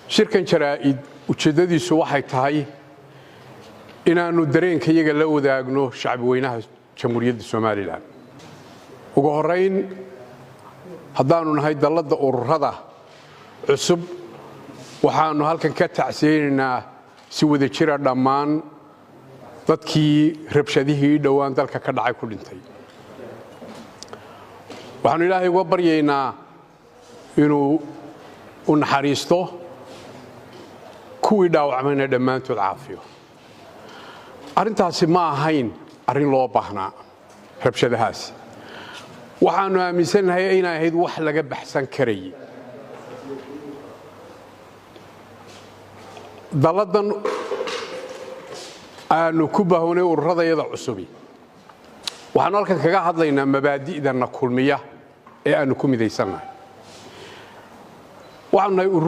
shirkan jaraa'id ujeedadiisu waxay tahay inaanu dareenkayaga la wadaagno shacbi weynaha jamhuuriyadda Soomaaliland ugu horeyn haddaanu nahay dalladda ururada cusub waxaanu halkan ka tacsiyeynaynaa si wada jira dhammaan dadkii rabshadihii dhowaan dalka ka dhacay ku dhintay waxaanu ilaahay uga baryaynaa inuu u naxariisto kuwii dhaawacmayna dhammaantood caafiyo arrintaasi ma ahayn arrin loo baahnaa rabshadahaasi waxaanu aaminsanahay inay ahayd wax laga baxsan karay daladan aanu ku baahnay ururada cusubi waxaanu halkan kaga hadlaynaa mabaadi'dana kulmiya ee aanu ku midaysanahay waxaanu